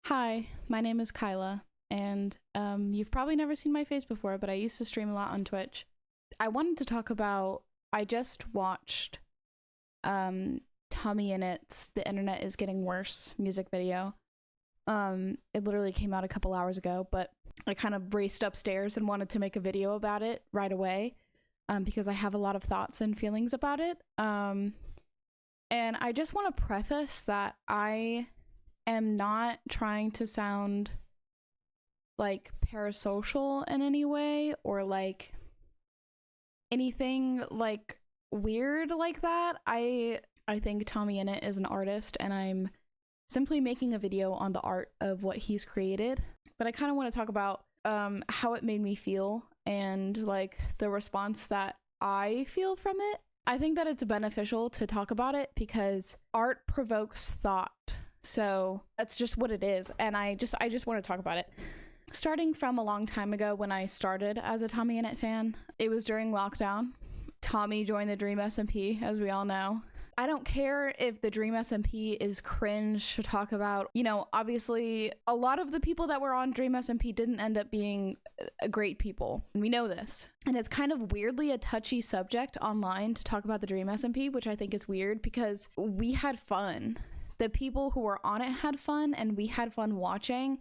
Hi, my name is Kyla, and you've probably never seen my face before, but I used to stream a lot on Twitch. I wanted to talk about, I just watched Tommyinnit's The Internet is Getting Worse music video. It literally came out a couple hours ago, but I kind of raced upstairs and wanted to make a video about it right away because I have a lot of thoughts and feelings about it. And I just want to preface that I am not trying to sound like parasocial in any way or like anything like weird like that. I think Tommyinnit is an artist, and I'm simply making a video on the art of what he's created. But I kind of want to talk about how it made me feel and like the response that I feel from it. I think that it's beneficial to talk about it because art provokes thought. So that's just what it is. And I just want to talk about it. Starting from a long time ago when I started as a Tommyinnit fan, it was during lockdown. Tommy joined the Dream SMP, as we all know. I don't care if the Dream SMP is cringe to talk about. You know, obviously, a lot of the people that were on Dream SMP didn't end up being great people. And we know this. And it's kind of weirdly a touchy subject online to talk about the Dream SMP, which I think is weird because we had fun. The people who were on it had fun, and we had fun watching.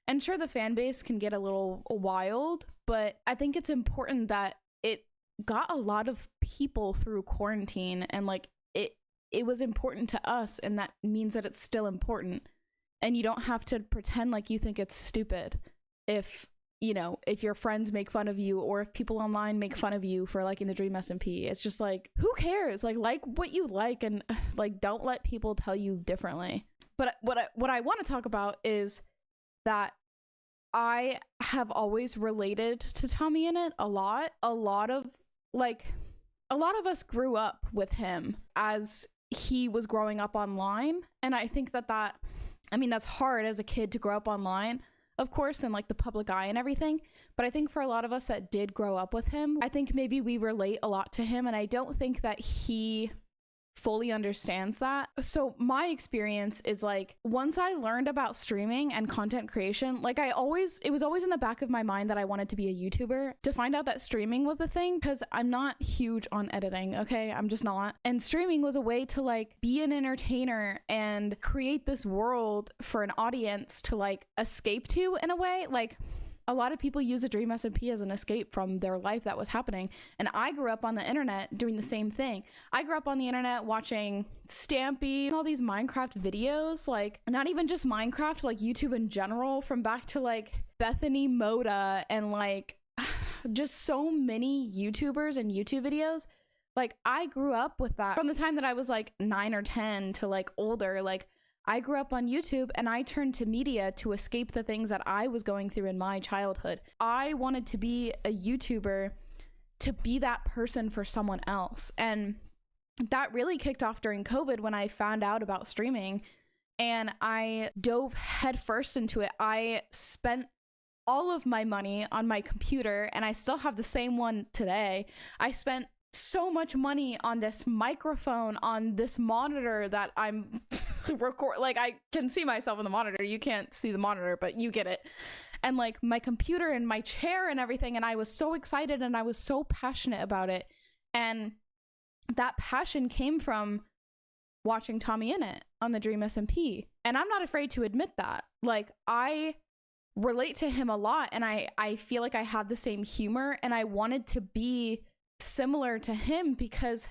And sure, the fan base can get a little wild, but I think it's important that it got a lot of people through quarantine, and like it was important to us, and that means that it's still important. And you don't have to pretend like you think it's stupid if, you know, if your friends make fun of you or if people online make fun of you for liking the Dream SMP. It's just like, who cares? Like what you like, and like don't let people tell you differently. But what I want to talk about is that I have always related to Tommyinnit a lot. A lot of us grew up with him as he was growing up online, and I think that's hard as a kid to grow up online, of course, and like the public eye and everything, but I think for a lot of us that did grow up with him, I think maybe we relate a lot to him, and I don't think that he fully understands that. So my experience is like, once I learned about streaming and content creation, like it was always in the back of my mind that I wanted to be a YouTuber. To find out that streaming was a thing, because I'm not huge on editing, okay? I'm just not. And streaming was a way to like be an entertainer and create this world for an audience to like escape to in a way. Like, a lot of people use the Dream SMP as an escape from their life that was happening. And I grew up on the internet doing the same thing. I grew up on the internet watching Stampy and all these Minecraft videos, like not even just Minecraft, like YouTube in general, from back to like Bethany Moda and like just so many YouTubers and YouTube videos. Like I grew up with that from the time that I was like 9 or 10 to like older. Like I grew up on YouTube, and I turned to media to escape the things that I was going through in my childhood. I wanted to be a YouTuber to be that person for someone else. And that really kicked off during COVID when I found out about streaming, and I dove headfirst into it. I spent all of my money on my computer, and I still have the same one today. I spent so much money on this microphone, on this monitor that I'm like I can see myself in the monitor. You can't see the monitor, but you get it. And like my computer and my chair and everything, and I was so excited and I was so passionate about it. And that passion came from watching Tommyinnit on the Dream SMP. And I'm not afraid to admit that. Like I relate to him a lot, and I feel like I have the same humor, and I wanted to be similar to him because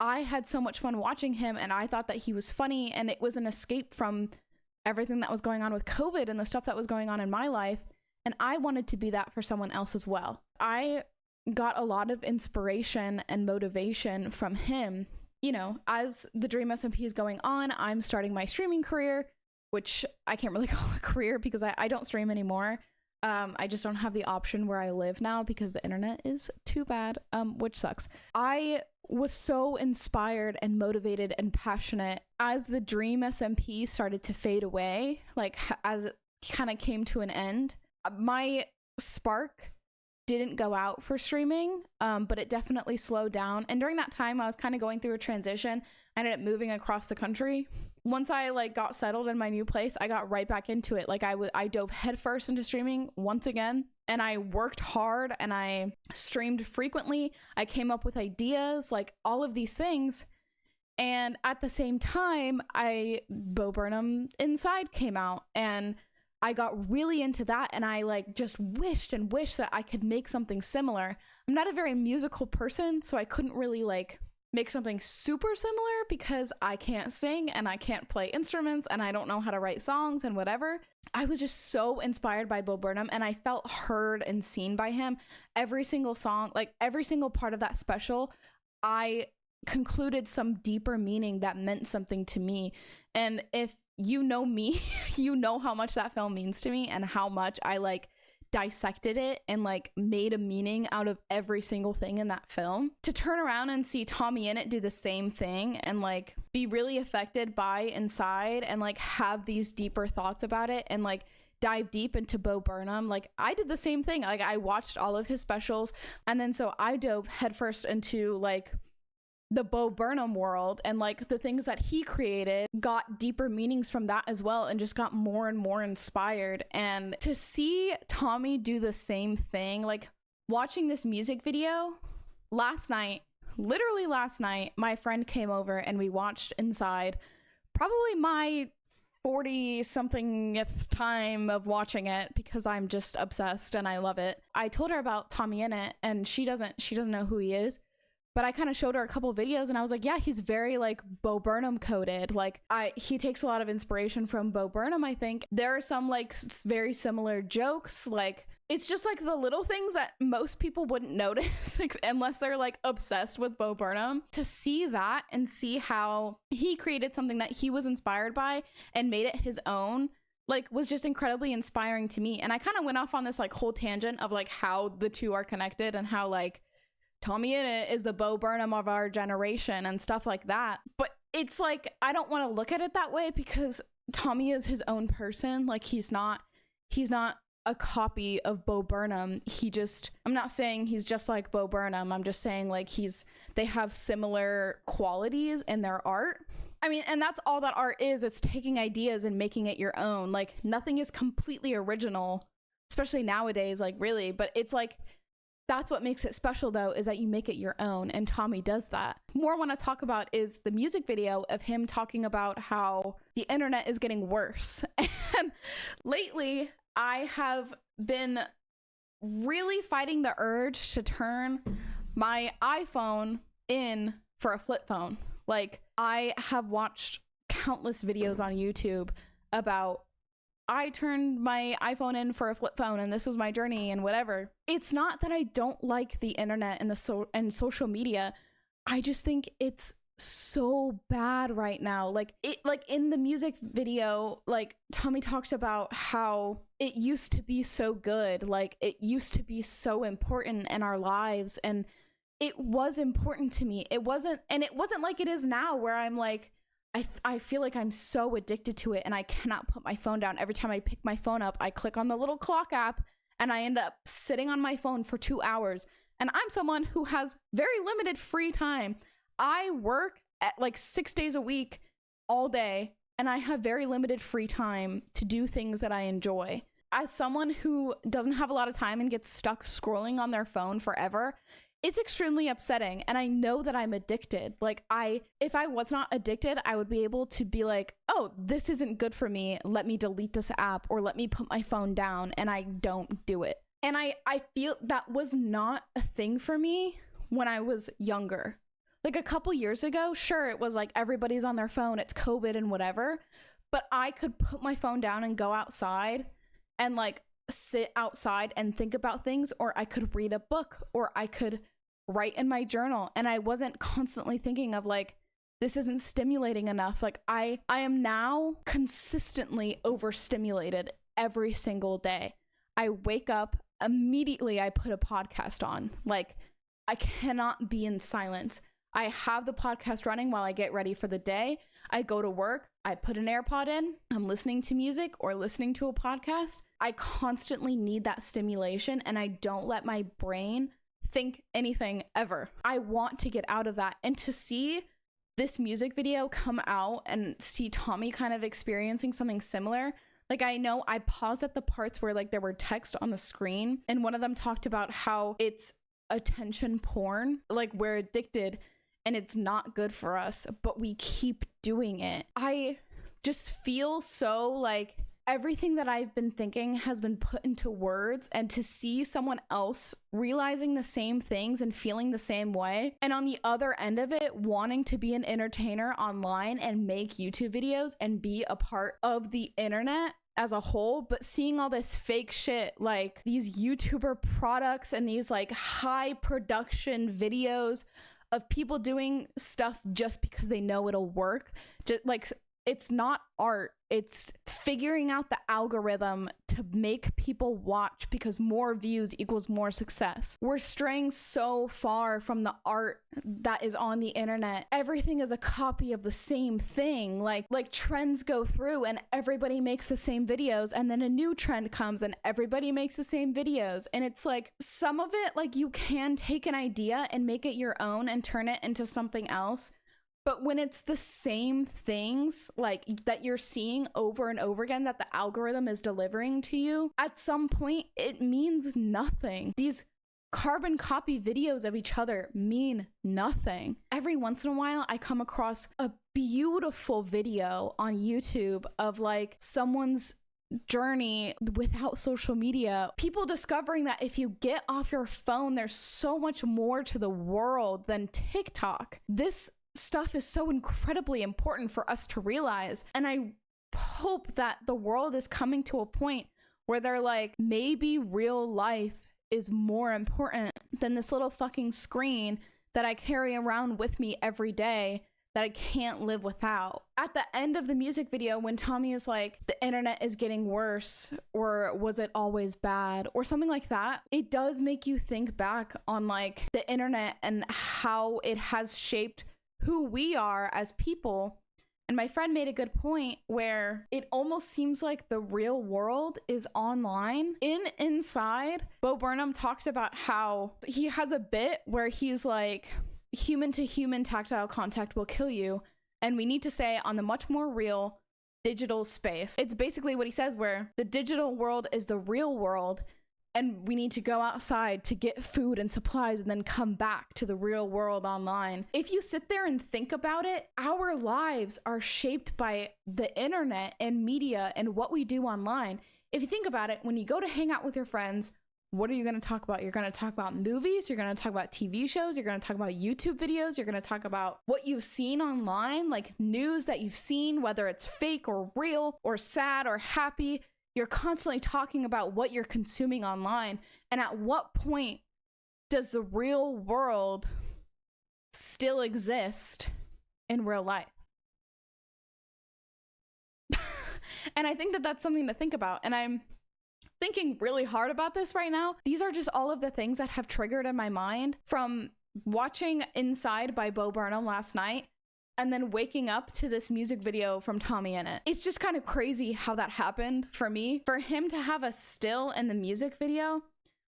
I had so much fun watching him, and I thought that he was funny, and it was an escape from everything that was going on with COVID and the stuff that was going on in my life, and I wanted to be that for someone else as well. I got a lot of inspiration and motivation from him. You know, as the Dream SMP is going on, I'm starting my streaming career, which I can't really call a career because I don't stream anymore. I just don't have the option where I live now because the internet is too bad, which sucks. I was so inspired and motivated and passionate as the Dream SMP started to fade away, like as it kind of came to an end. My spark didn't go out for streaming, but it definitely slowed down. And during that time, I was kind of going through a transition. I ended up moving across the country. once I like got settled in my new place, I got right back into it. Like I dove headfirst into streaming once again, and I worked hard and I streamed frequently. I came up with ideas, like all of these things. And at the same time, Bo Burnham Inside came out, and I got really into that, and I like just wished that I could make something similar. I'm not a very musical person, so I couldn't really like make something super similar because I can't sing and I can't play instruments and I don't know how to write songs and whatever. I was just so inspired by Bo Burnham, and I felt heard and seen by him. Every single song, like every single part of that special, I concluded some deeper meaning that meant something to me. And if you know me, you know how much that film means to me and how much I like dissected it and like made a meaning out of every single thing in that film. To turn around and see Tommyinnit do the same thing and like be really affected by Inside and like have these deeper thoughts about it and like dive deep into Bo Burnham, like I did the same thing. Like I watched all of his specials, and then so I dove headfirst into like the Bo Burnham world, and like the things that he created, got deeper meanings from that as well, and just got more and more inspired. And to see Tommy do the same thing, like watching this music video literally last night, my friend came over and we watched Inside, probably my 40 somethingth time of watching it because I'm just obsessed and I love it. I told her about Tommyinnit, and she doesn't know who he is. But I kind of showed her a couple videos and I was like, yeah, he's very like Bo Burnham coded. Like he takes a lot of inspiration from Bo Burnham, I think. There are some like very similar jokes. Like it's just like the little things that most people wouldn't notice unless they're like obsessed with Bo Burnham. To see that and see how he created something that he was inspired by and made it his own, like was just incredibly inspiring to me. And I kind of went off on this like whole tangent of like how the two are connected and how like Tommyinnit is the Bo Burnham of our generation and stuff like that. But it's like, I don't want to look at it that way because Tommy is his own person. Like he's not a copy of Bo Burnham. I'm not saying he's just like Bo Burnham. I'm just saying like they have similar qualities in their art. I mean, and that's all that art is. It's taking ideas and making it your own. Like nothing is completely original, especially nowadays, like really, but it's like, that's what makes it special, though, is that you make it your own, and Tommy does that. More I want to talk about is the music video of him talking about how the internet is getting worse. And lately, I have been really fighting the urge to turn my iPhone in for a flip phone. Like, I have watched countless videos on YouTube about I turned my iPhone in for a flip phone and this was my journey and whatever. It's not that I don't like the internet and social media. I just think it's so bad right now. Like in the music video, like Tommy talks about how it used to be so good. Like it used to be so important in our lives, and it was important to me. It wasn't like it is now where I'm like, I feel like I'm so addicted to it and I cannot put my phone down. Every time I pick my phone up, I click on the little clock app and I end up sitting on my phone for 2 hours. And I'm someone who has very limited free time. I work at like 6 days a week all day, and I have very limited free time to do things that I enjoy. As someone who doesn't have a lot of time and gets stuck scrolling on their phone forever, it's extremely upsetting, and I know that I'm addicted. Like if I was not addicted, I would be able to be like, oh, this isn't good for me. Let me delete this app or let me put my phone down, and I don't do it. And I feel that was not a thing for me when I was younger. Like a couple years ago, sure, it was like everybody's on their phone, it's COVID and whatever, but I could put my phone down and go outside and like sit outside and think about things, or I could read a book, or I could write in my journal, and I wasn't constantly thinking of like, this isn't stimulating enough. Like I am now consistently overstimulated every single day. I wake up, immediately I put a podcast on. Like I cannot be in silence. I have the podcast running while I get ready for the day. I go to work, I put an AirPod in, I'm listening to music or listening to a podcast. I constantly need that stimulation, and I don't let my brain think anything ever. I want to get out of that, and to see this music video come out and see Tommy kind of experiencing something similar. Like, I know I paused at the parts where like there were text on the screen, and one of them talked about how it's attention porn, like we're addicted and it's not good for us, but we keep doing it. I just feel so like everything that I've been thinking has been put into words, and to see someone else realizing the same things and feeling the same way, and on the other end of it, wanting to be an entertainer online and make YouTube videos and be a part of the internet as a whole, but seeing all this fake shit, like these YouTuber products and these like high production videos of people doing stuff just because they know it'll work. Just like, it's not art. It's figuring out the algorithm to make people watch, because more views equals more success. We're straying so far from the art that is on the internet. Everything is a copy of the same thing. Like trends go through and everybody makes the same videos, and then a new trend comes and everybody makes the same videos. And it's like, some of it, like, you can take an idea and make it your own and turn it into something else. But when it's the same things like that you're seeing over and over again that the algorithm is delivering to you, at some point it means nothing. These carbon copy videos of each other mean nothing. Every once in a while I come across a beautiful video on YouTube of like someone's journey without social media, people discovering that if you get off your phone, there's so much more to the world than TikTok. This stuff is so incredibly important for us to realize, and I hope that the world is coming to a point where they're like, maybe real life is more important than this little fucking screen that I carry around with me every day that I can't live without. At the end of the music video, when Tommy is like, the internet is getting worse, or was it always bad, or something like that, it does make you think back on like the internet and how it has shaped who we are as people. And my friend made a good point where it almost seems like the real world is online. Inside, Bo Burnham talks about how he has a bit where he's like, human to human tactile contact will kill you, and we need to stay on the much more real digital space. It's basically what he says, where the digital world is the real world, and we need to go outside to get food and supplies and then come back to the real world online. If you sit there and think about it, our lives are shaped by the internet and media and what we do online. If you think about it, when you go to hang out with your friends, what are you going to talk about? You're going to talk about movies, you're going to talk about TV shows, you're going to talk about YouTube videos, you're going to talk about what you've seen online, like news that you've seen, whether it's fake or real or sad or happy. You're constantly talking about what you're consuming online. And at what point does the real world still exist in real life? And I think that that's something to think about. And I'm thinking really hard about this right now. These are just all of the things that have triggered in my mind from watching Inside by Bo Burnham last night, and then waking up to this music video from Tommyinnit. It's just kind of crazy how that happened for me. For him to have a still in the music video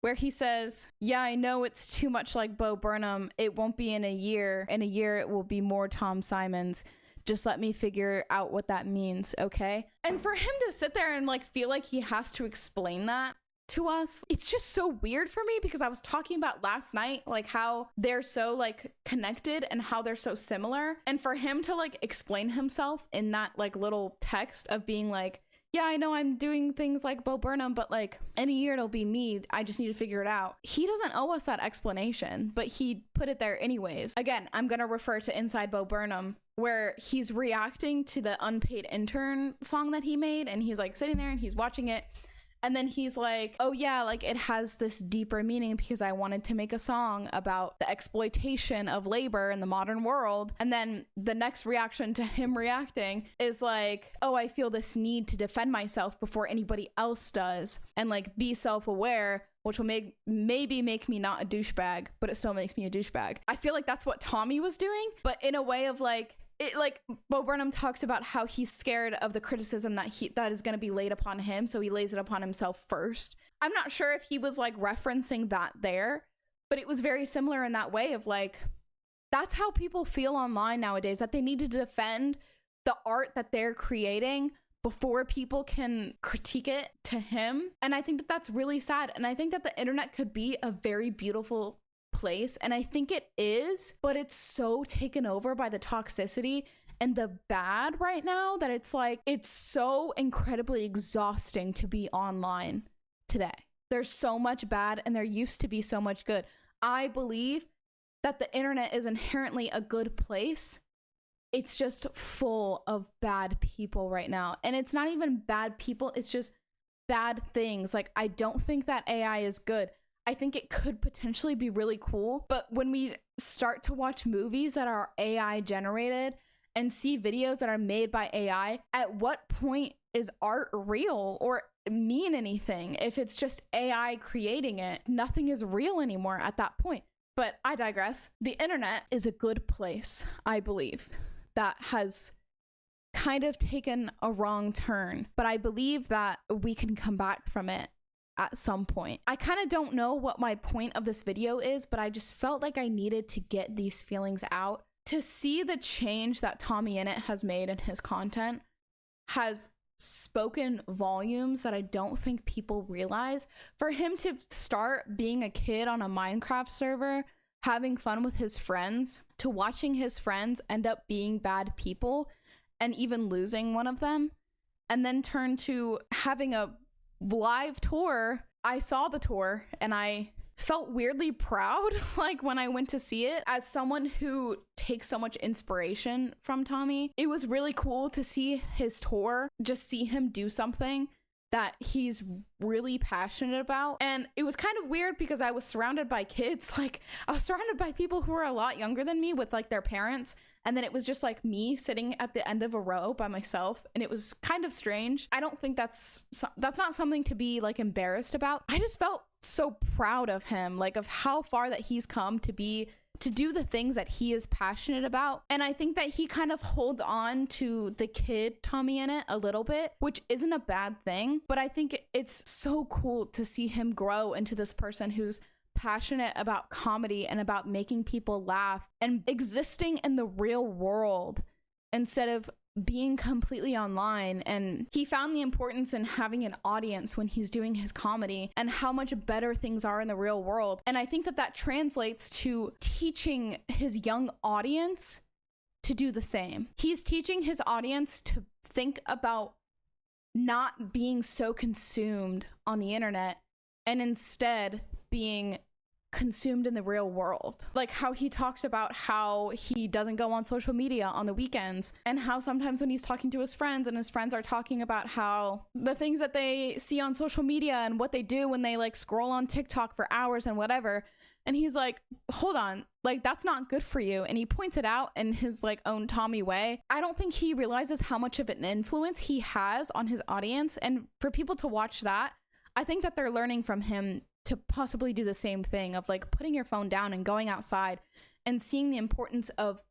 where he says, yeah, I know it's too much like Bo Burnham. It won't be in a year. In a year, it will be more Tom Simons. Just let me figure out what that means, okay? And for him to sit there and like feel like he has to explain that to us, it's just so weird for me, because I was talking about last night like how they're so like connected and how they're so similar, and for him to like explain himself in that like little text of being like, yeah, I know I'm doing things like Bo Burnham, but like in a year it'll be me, I just need to figure it out. He doesn't owe us that explanation, but he put it there anyways. Again, I'm gonna refer to Inside Bo Burnham, where he's reacting to the Unpaid Intern song that he made, and he's like sitting there and he's watching it. And then he's like, oh yeah, like it has this deeper meaning because I wanted to make a song about the exploitation of labor in the modern world. And then the next reaction to him reacting is like, oh, I feel this need to defend myself before anybody else does, and like be self-aware, which will maybe make me not a douchebag, but it still makes me a douchebag. I feel like that's what Tommy was doing, but in a way of like, it, like Bo Burnham talks about how he's scared of the criticism that is going to be laid upon him, so he lays it upon himself first. I'm not sure if he was like referencing that there, but it was very similar in that way of like, That's how people feel online nowadays, that they need to defend the art that they're creating before people can critique it to him. And I think that that's really sad. And I think that the internet could be a very beautiful place. And I think it is, but it's so taken over by the toxicity and the bad right now that it's like, it's so incredibly exhausting to be online today. There's so much bad and there used to be so much good. I believe that the internet is inherently a good place. It's just full of bad people right now. And it's not even bad people, it's just bad things. Like, I don't think that AI is good. I think it could potentially be really cool. But when we start to watch movies that are AI generated and see videos that are made by AI, at what point is art real or mean anything? If it's just AI creating it, nothing is real anymore at that point. But I digress. The internet is a good place, I believe, that has kind of taken a wrong turn. But I believe that we can come back from it at some point. I kind of don't know what my point of this video is, but I just felt like I needed to get these feelings out. To see the change that Tommyinnit has made in his content has spoken volumes that I don't think people realize. For him to start being a kid on a Minecraft server, having fun with his friends, to watching his friends end up being bad people and even losing one of them, and then turn to having a live tour. I saw the tour and I felt weirdly proud, like when I went to see it. As someone who takes so much inspiration from Tommy, it was really cool to see his tour, just see him do something that he's really passionate about. And it was kind of weird because I was surrounded by kids. Like, I was surrounded by people who were a lot younger than me with like their parents, and then it was just like me sitting at the end of a row by myself, and it was kind of strange. I don't think that's not something to be like embarrassed about. I just felt so proud of him, like of how far that he's come to do the things that he is passionate about. And I think that he kind of holds on to the kid Tommyinnit a little bit, which isn't a bad thing, but I think it's so cool to see him grow into this person who's passionate about comedy and about making people laugh and existing in the real world instead of being completely online. And he found the importance in having an audience when he's doing his comedy and how much better things are in the real world. And I think that that translates to teaching his young audience to do the same. He's teaching his audience to think about not being so consumed on the internet and instead being consumed in the real world. Like how he talks about how he doesn't go on social media on the weekends, and how sometimes when he's talking to his friends and his friends are talking about how the things that they see on social media and what they do when they like scroll on TikTok for hours and whatever, and he's like, hold on, like that's not good for you. And he points it out in his like own Tommy way. I don't think he realizes how much of an influence he has on his audience, and for people to watch that, I think that they're learning from him to possibly do the same thing of like putting your phone down and going outside and seeing the importance of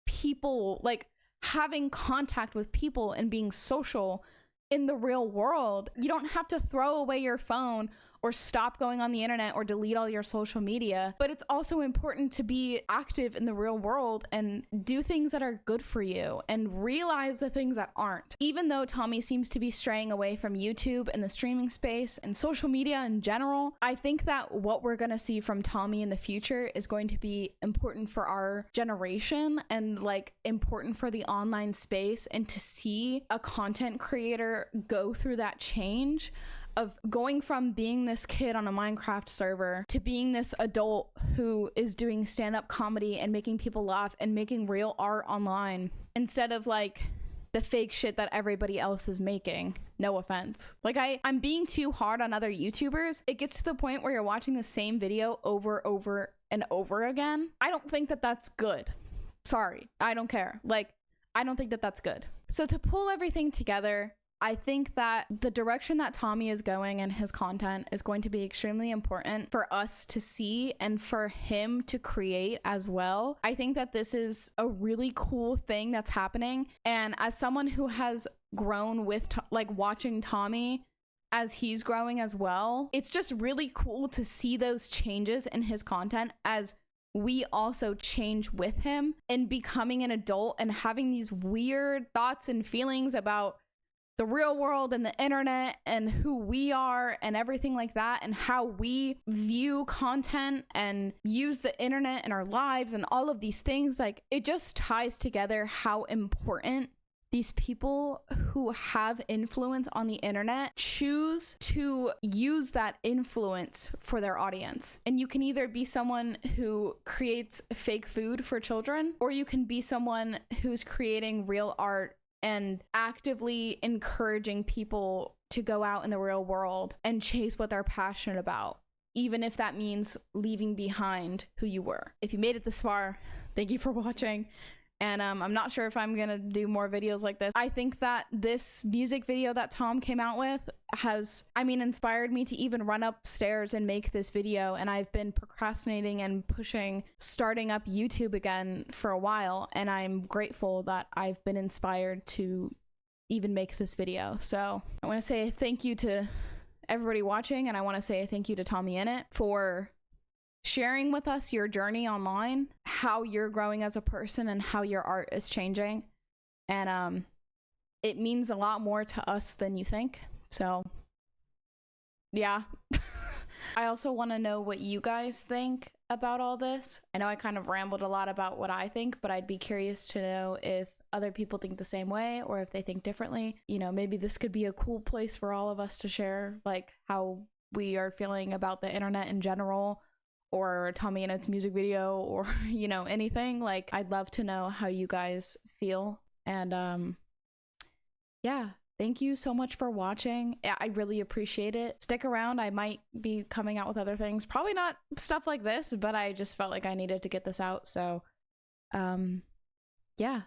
people, like having contact with people and being social in the real world. You don't have to throw away your phone or stop going on the internet or delete all your social media, but it's also important to be active in the real world and do things that are good for you and realize the things that aren't. Even though Tommy seems to be straying away from YouTube and the streaming space and social media in general, I think that what we're going to see from Tommy in the future is going to be important for our generation and like important for the online space, and to see a content creator go through that change of going from being this kid on a Minecraft server to being this adult who is doing stand-up comedy and making people laugh and making real art online instead of like the fake shit that everybody else is making. No offense. Like I'm being too hard on other YouTubers. It gets to the point where you're watching the same video over and over again. I don't think that that's good. Sorry. I don't care. Like, I don't think that that's good. So to pull everything together, I think that the direction that Tommy is going in his content is going to be extremely important for us to see and for him to create as well. I think that this is a really cool thing that's happening. And as someone who has grown with like watching Tommy as he's growing as well, it's just really cool to see those changes in his content as we also change with him in becoming an adult and having these weird thoughts and feelings about the real world and the internet and who we are and everything like that, and how we view content and use the internet in our lives and all of these things. Like, it just ties together how important these people who have influence on the internet choose to use that influence for their audience. And you can either be someone who creates fake food for children, or you can be someone who's creating real art and actively encouraging people to go out in the real world and chase what they're passionate about, even if that means leaving behind who you were. If you made it this far, thank you for watching. And I'm not sure if I'm gonna do more videos like this. I think that this music video that Tom came out with has, inspired me to even run upstairs and make this video. And I've been procrastinating and pushing starting up YouTube again for a while. And I'm grateful that I've been inspired to even make this video. So I wanna say thank you to everybody watching. And I wanna say thank you to Tommyinnit for sharing with us your journey online, how you're growing as a person and how your art is changing. And it means a lot more to us than you think. So yeah. I also want to know what you guys think about all this. I know I kind of rambled a lot about what I think, but I'd be curious to know if other people think the same way or if they think differently. You know, maybe this could be a cool place for all of us to share, like, how we are feeling about the internet in general, or Tommyinnit's music video, or, you know, anything. Like, I'd love to know how you guys feel. And yeah, thank you so much for watching. I really appreciate it. Stick around. I might be coming out with other things, probably not stuff like this, but I just felt like I needed to get this out. So yeah,